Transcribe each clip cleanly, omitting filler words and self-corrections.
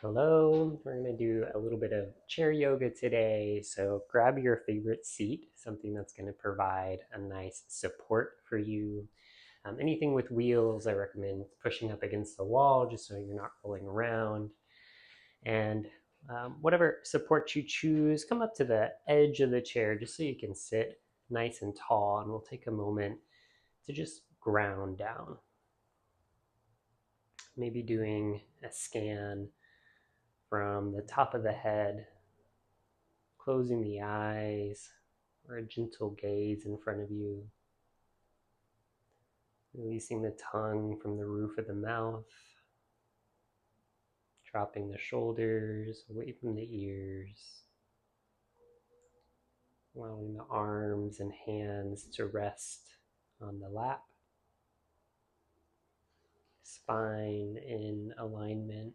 Hello, we're going to do a little bit of chair yoga today. So grab your favorite seat, something that's going to provide a nice support for you. Anything with wheels, I recommend pushing up against the wall just so you're not rolling around. And whatever support you choose, come up to the edge of the chair just so you can sit nice and tall. And we'll take a moment to just ground down. Maybe doing a scan from the top of the head, closing the eyes, or a gentle gaze in front of you, releasing the tongue from the roof of the mouth, dropping the shoulders away from the ears, allowing the arms and hands to rest on the lap, spine in alignment,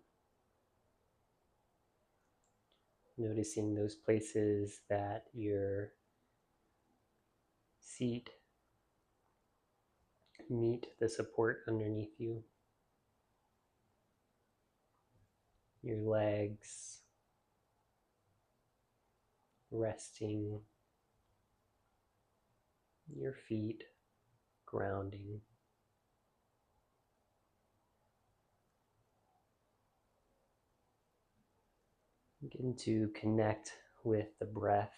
noticing those places that your seat meet the support underneath you, your legs resting, your feet grounding. Begin to connect with the breath,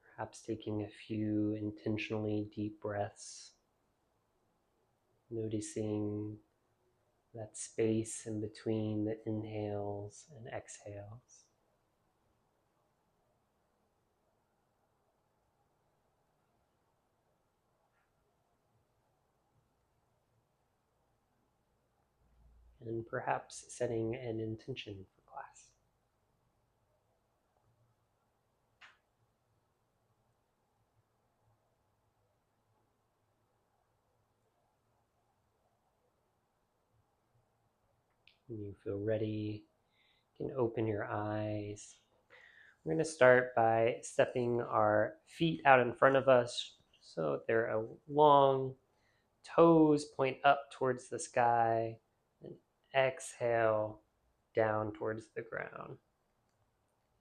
perhaps taking a few intentionally deep breaths, noticing that space in between the inhales and exhales. And perhaps setting an intention for class. When you feel ready, you can open your eyes. We're going to start by stepping our feet out in front of us so they're long, toes point up towards the sky, and exhale down towards the ground.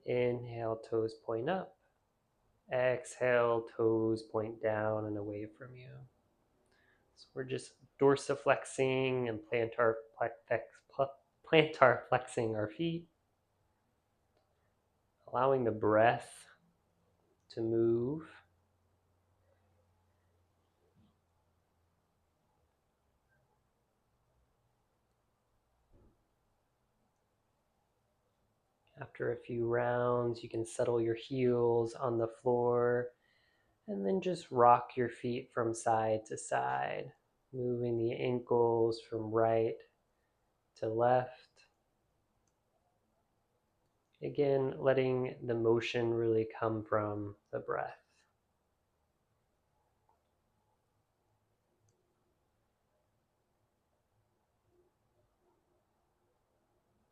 Inhale, toes point up. Exhale, toes point down and away from you. So we're just dorsiflexing and plantar flexing our feet, allowing the breath to move. After a few rounds, you can settle your heels on the floor and then just rock your feet from side to side, moving the ankles from right to left. Again, letting the motion really come from the breath.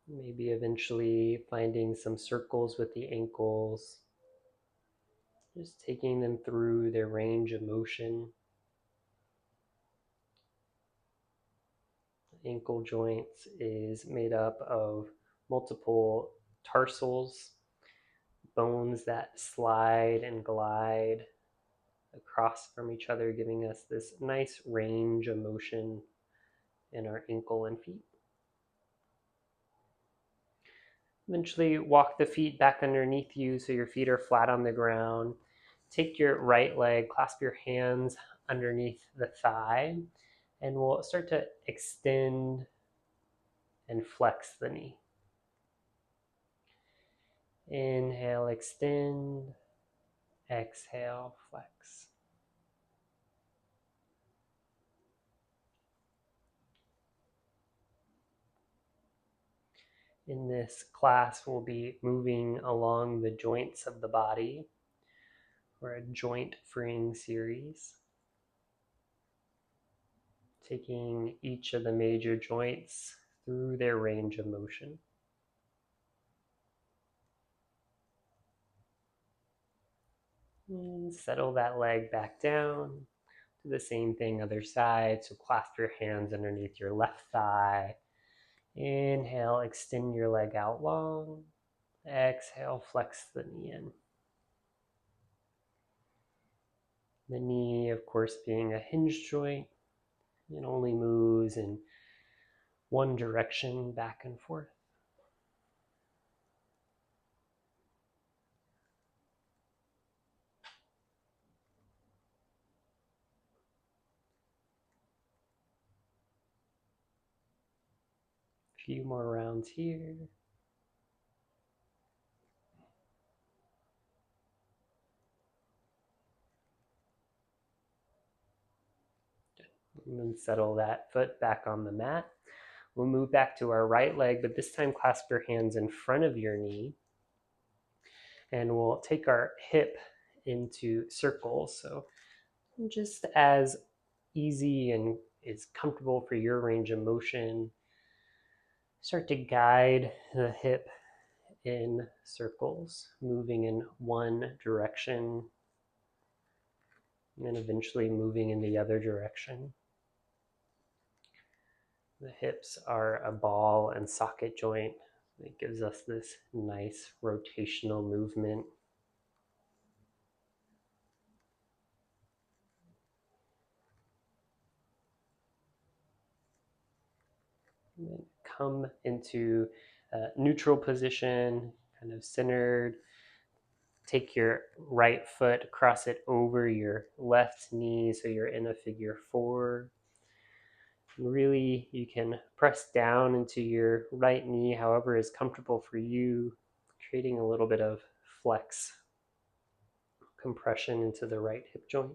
Maybe eventually finding some circles with the ankles, just taking them through their range of motion. Ankle joints is made up of multiple tarsals, bones that slide and glide across from each other, giving us this nice range of motion in our ankle and feet. Eventually walk the feet back underneath you so your feet are flat on the ground. Take your right leg, clasp your hands underneath the thigh, and we'll start to extend and flex the knee. Inhale, extend. Exhale, flex. In this class, we'll be moving along the joints of the body for a joint freeing series, taking each of the major joints through their range of motion. And settle that leg back down. Do the same thing other side. So clasp your hands underneath your left thigh Inhale, extend your leg out long. Exhale, flex the knee in. The knee, of course, being a hinge joint, it only moves in one direction, back and forth. A few more rounds here. And then settle that foot back on the mat. We'll move back to our right leg, but this time clasp your hands in front of your knee. And we'll take our hip into circles. So just as easy and is comfortable for your range of motion, start to guide the hip in circles, moving in one direction and eventually moving in the other direction. The hips are a ball and socket joint. It gives us this nice rotational movement. And then come into a neutral position, kind of centered. Take your right foot, cross it over your left knee so you're in a figure four. And really, you can press down into your right knee however is comfortable for you, creating a little bit of flex, compression into the right hip joint.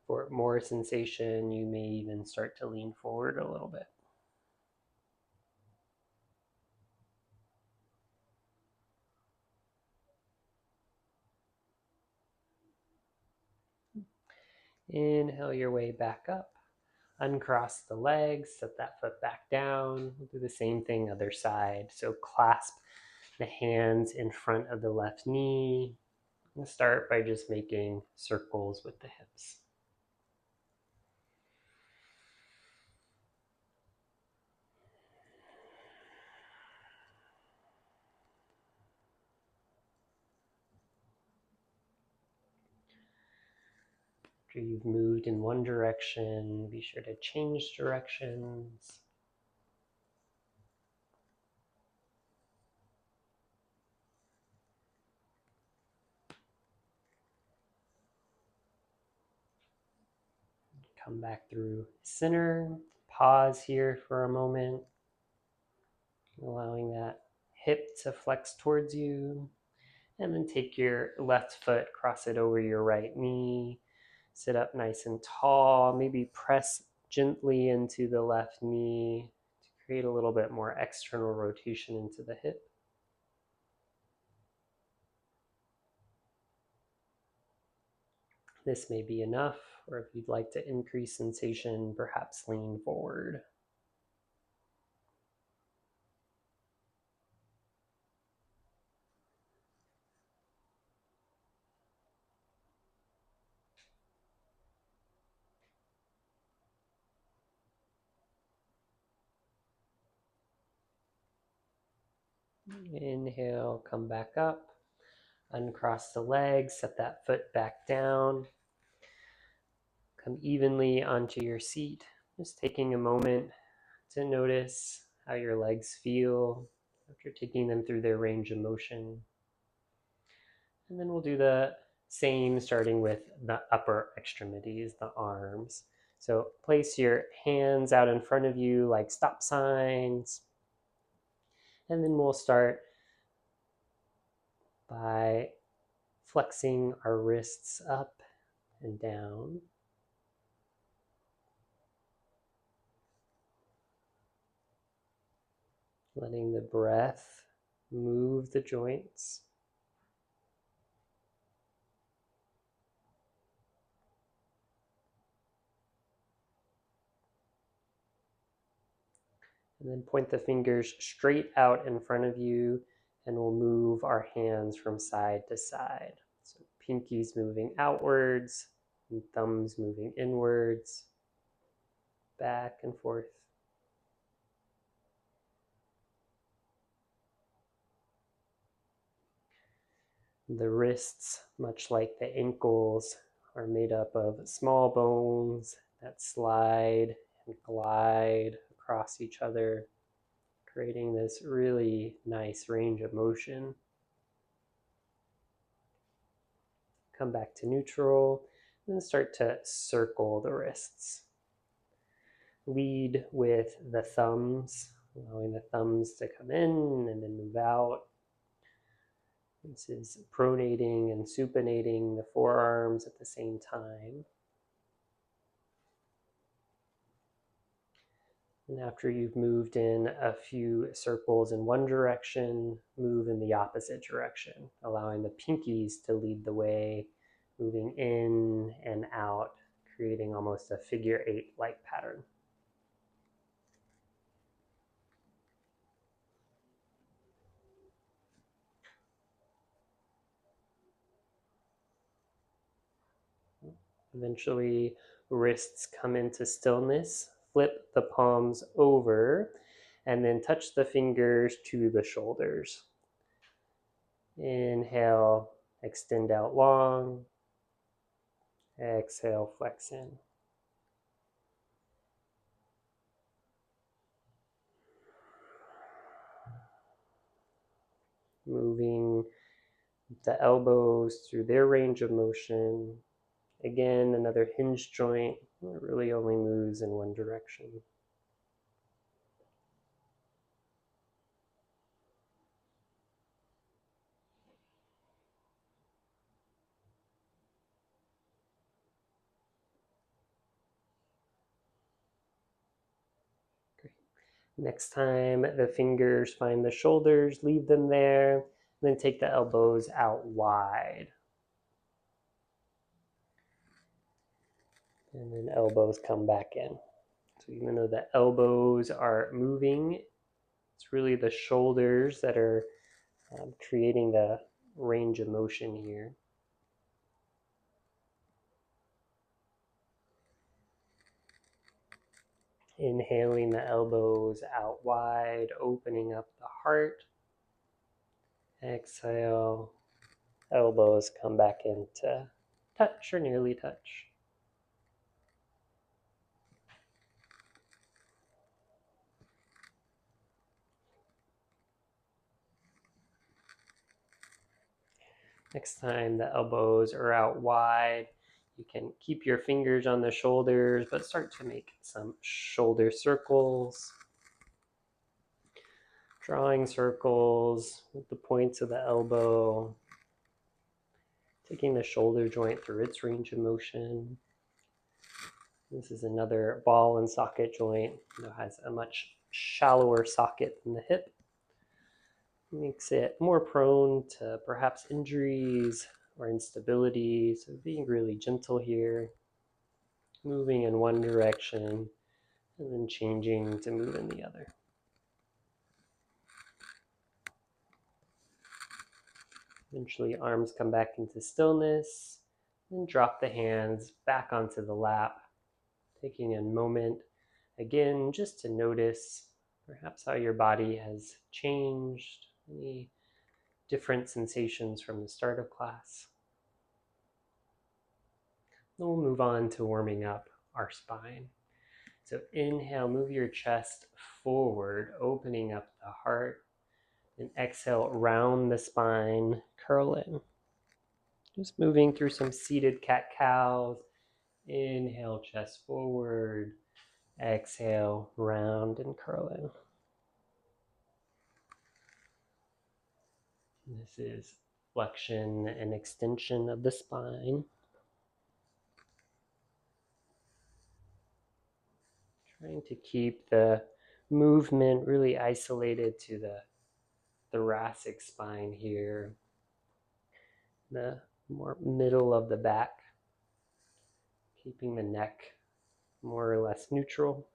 For more sensation, you may even start to lean forward a little bit. Inhale your way back up. Uncross the legs, set that foot back down. We'll do the same thing other side. So clasp the hands in front of the left knee. And start by just making circles with the hips. After you've moved in one direction, be sure to change directions. Come back through center. Pause here for a moment, allowing that hip to flex towards you. And then take your left foot, cross it over your right knee. Sit up nice and tall. Maybe press gently into the left knee to create a little bit more external rotation into the hip. This may be enough, or if you'd like to increase sensation, perhaps lean forward. Inhale, come back up. Uncross the legs, set that foot back down. Come evenly onto your seat, just taking a moment to notice how your legs feel after taking them through their range of motion. And then we'll do the same starting with the upper extremities, the arms. So place your hands out in front of you like stop signs. And then we'll start by flexing our wrists up and down. Letting the breath move the joints. And then point the fingers straight out in front of you, and we'll move our hands from side to side. So pinkies moving outwards and thumbs moving inwards. back and forth. The wrists, much like the ankles, are made up of small bones that slide and glide across each other, creating this really nice range of motion. Come back to neutral and start to circle the wrists. Lead with the thumbs, allowing the thumbs to come in and then move out. This is pronating and supinating the forearms at the same time. And after you've moved in a few circles in one direction, move in the opposite direction, allowing the pinkies to lead the way, moving in and out, creating almost a figure 8-like pattern. Eventually, wrists come into stillness. Flip the palms over and then touch the fingers to the shoulders. Inhale, extend out long. Exhale, flex in. Moving the elbows through their range of motion. Again, another hinge joint that really only moves in one direction. Great. Next time the fingers find the shoulders, leave them there, then take the elbows out wide. And then elbows come back in. So even though the elbows are moving, it's really the shoulders that are creating the range of motion here. Inhaling the elbows out wide, opening up the heart. Exhale, elbows come back into touch or nearly touch. Next time the elbows are out wide, you can keep your fingers on the shoulders, but start to make some shoulder circles. Drawing circles with the points of the elbow, taking the shoulder joint through its range of motion. This is another ball and socket joint that has a much shallower socket than the hip. Makes it more prone to perhaps injuries or instability. So being really gentle here, moving in one direction and then changing to move in the other. Eventually arms come back into stillness, and drop the hands back onto the lap, taking a moment again just to notice perhaps how your body has changed, any different sensations from the start of class. Then we'll move on to warming up our spine. So inhale, move your chest forward, opening up the heart. And exhale, round the spine, curl in. Just moving through some seated cat-cows. Inhale, chest forward. Exhale, round and curl in. This is flexion and extension of the spine. Trying to keep the movement really isolated to the thoracic spine here, the more middle of the back, keeping the neck more or less neutral.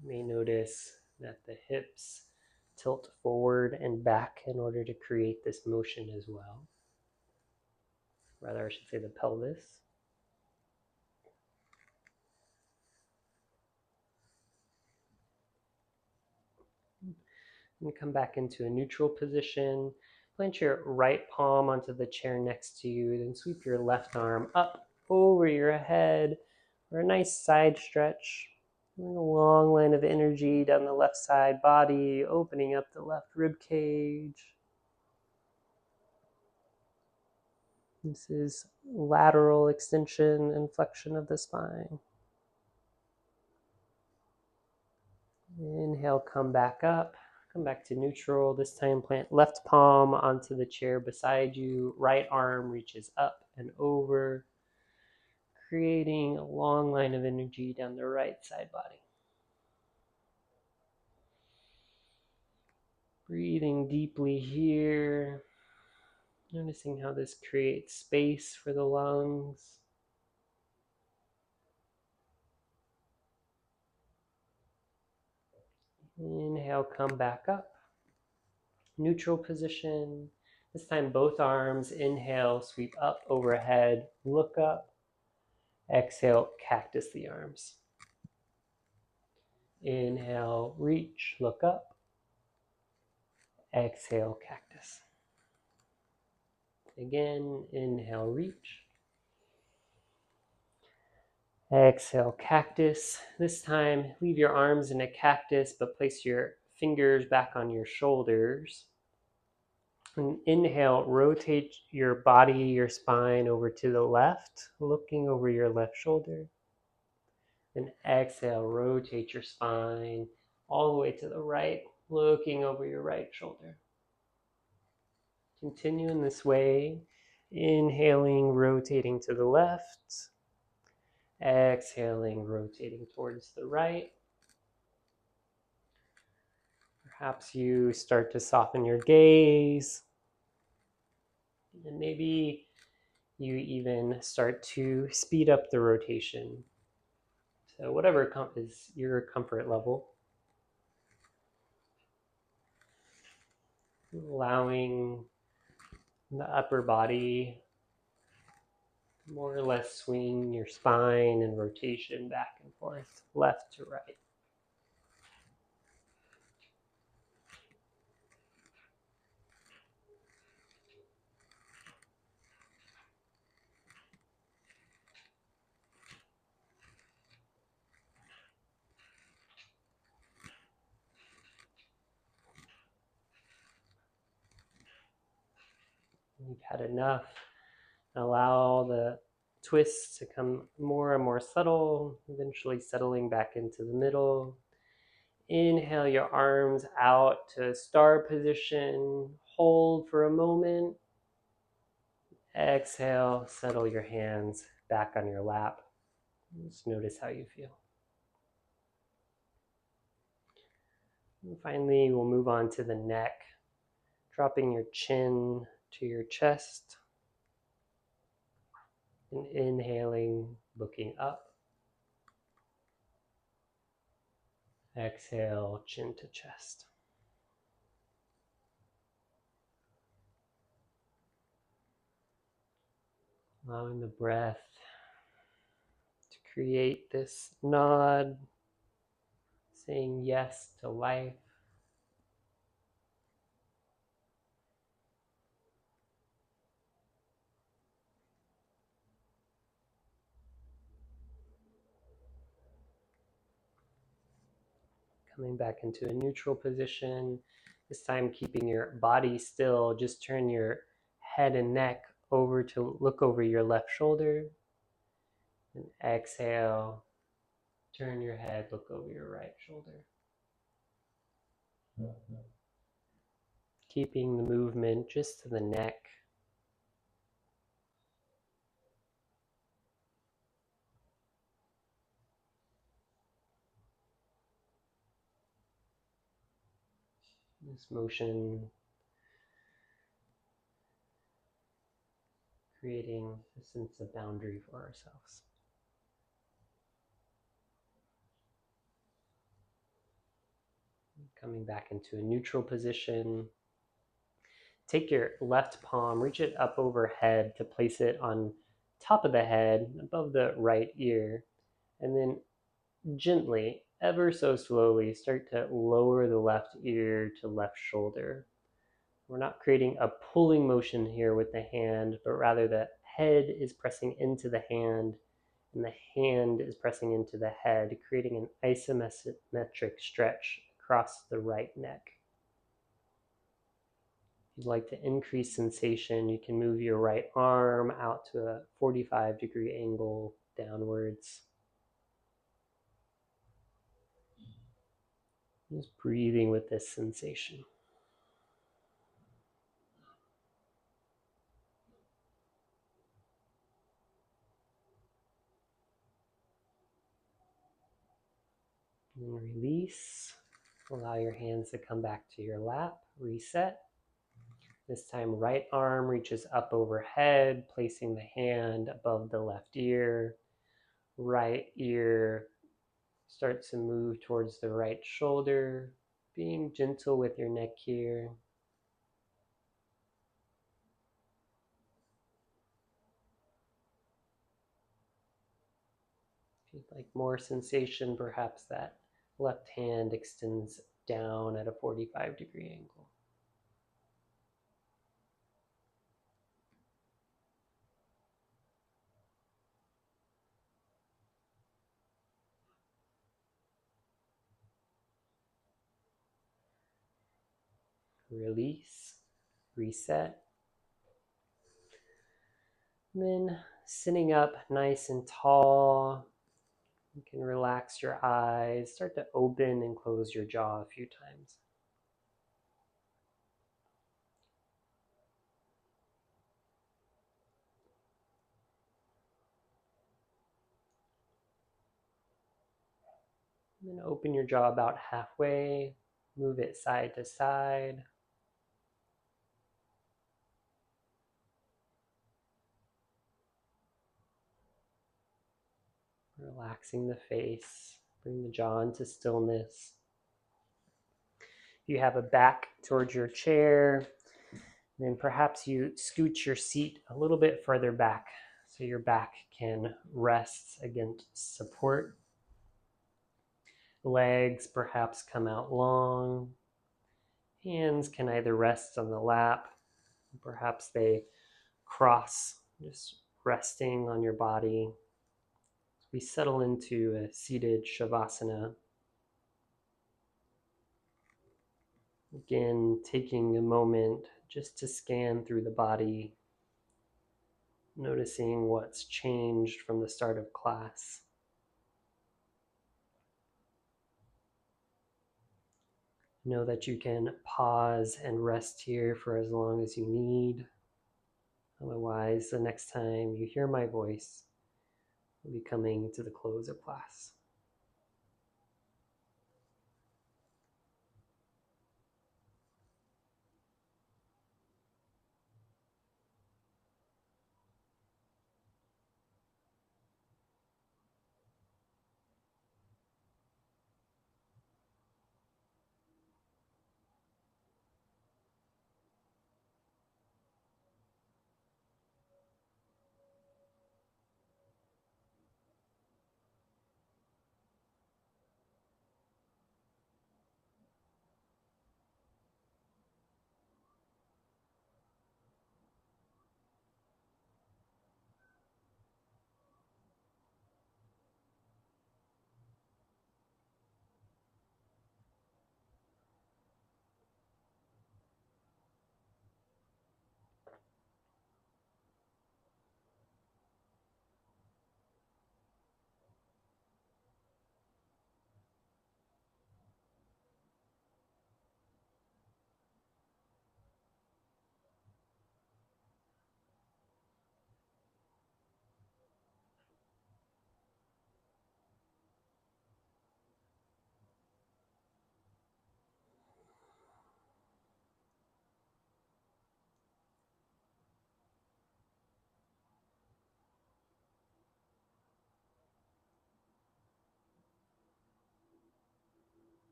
You may notice that the hips tilt forward and back in order to create this motion as well. Rather, I should say the pelvis. And come back into a neutral position. Plant your right palm onto the chair next to you, then sweep your left arm up over your head for a nice side stretch. A long line of energy down the left side body, opening up the left rib cage. This is lateral extension and flexion of the spine. Inhale, come back up. Come back to neutral. This time plant left palm onto the chair beside you. Right arm reaches up and over, creating a long line of energy down the right side body. Breathing deeply here. Noticing how this creates space for the lungs. Inhale, come back up. Neutral position. This time both arms. Inhale, sweep up overhead, look up. Exhale, cactus the arms. Inhale, reach, look up. Exhale, cactus. Again, inhale, reach. Exhale, cactus. This time, leave your arms in a cactus, but place your fingers back on your shoulders. And inhale, rotate your body, your spine over to the left, looking over your left shoulder. Then exhale, rotate your spine all the way to the right, looking over your right shoulder. Continue in this way, inhaling, rotating to the left, exhaling, rotating towards the right. Perhaps you start to soften your gaze, and maybe you even start to speed up the rotation. So whatever is your comfort level. Allowing the upper body more or less swing your spine and rotation back and forth, left to right. You've had enough. Allow the twists to come more and more subtle, eventually settling back into the middle. Inhale your arms out to star position. Hold for a moment. Exhale, settle your hands back on your lap. Just notice how you feel. And finally, we'll move on to the neck, dropping your chin to your chest. And inhaling, looking up. Exhale, chin to chest. Allowing the breath to create this nod, saying yes to life. Coming back into a neutral position, this time keeping your body still. Just turn your head and neck over to look over your left shoulder. And exhale, turn your head, look over your right shoulder. Keeping the movement just to the neck. This motion creating a sense of boundary for ourselves. Coming back into a neutral position. Take your left palm, reach it up overhead to place it on top of the head, above the right ear, and then gently ever so slowly, start to lower the left ear to left shoulder. We're not creating a pulling motion here with the hand, but rather the head is pressing into the hand and the hand is pressing into the head, creating an isometric stretch across the right neck. If you'd like to increase sensation, you can move your right arm out to a 45-degree angle downwards. Just breathing with this sensation. And release. Allow your hands to come back to your lap. Reset. This time, right arm reaches up overhead, placing the hand above the left ear. Right ear starts to move towards the right shoulder, being gentle with your neck here. If you'd like more sensation, perhaps that left hand extends down at a 45-degree angle. Release, reset. And then sitting up nice and tall, you can relax your eyes, start to open and close your jaw a few times. And then open your jaw about halfway, move it side to side. Relaxing the face, bring the jaw into stillness. If you have a back towards your chair, then perhaps you scooch your seat a little bit further back so your back can rest against support. Legs perhaps come out long. Hands can either rest on the lap, perhaps they cross, just resting on your body. We settle into a seated Shavasana. Again, taking a moment just to scan through the body, noticing what's changed from the start of class. Know that you can pause and rest here for as long as you need. Otherwise, the next time you hear my voice, we'll be coming to the close of class.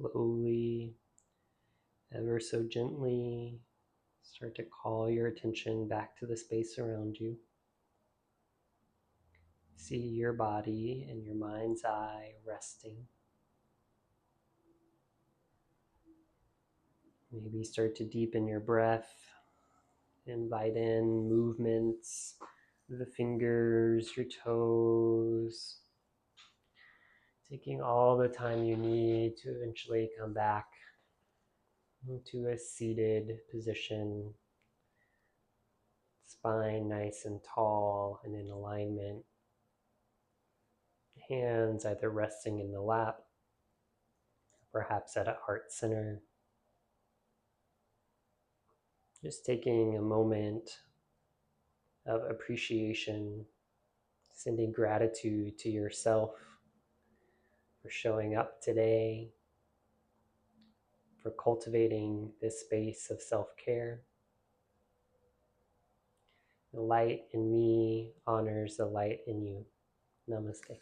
Slowly, ever so gently, start to call your attention back to the space around you. See your body and your mind's eye resting. Maybe start to deepen your breath. Invite in movements of the fingers, your toes. Taking all the time you need to eventually come back into a seated position. Spine nice and tall and in alignment. Hands either resting in the lap, perhaps at a heart center. Just taking a moment of appreciation, sending gratitude to yourself for showing up today, for cultivating this space of self-care. The light in me honors the light in you. Namaste.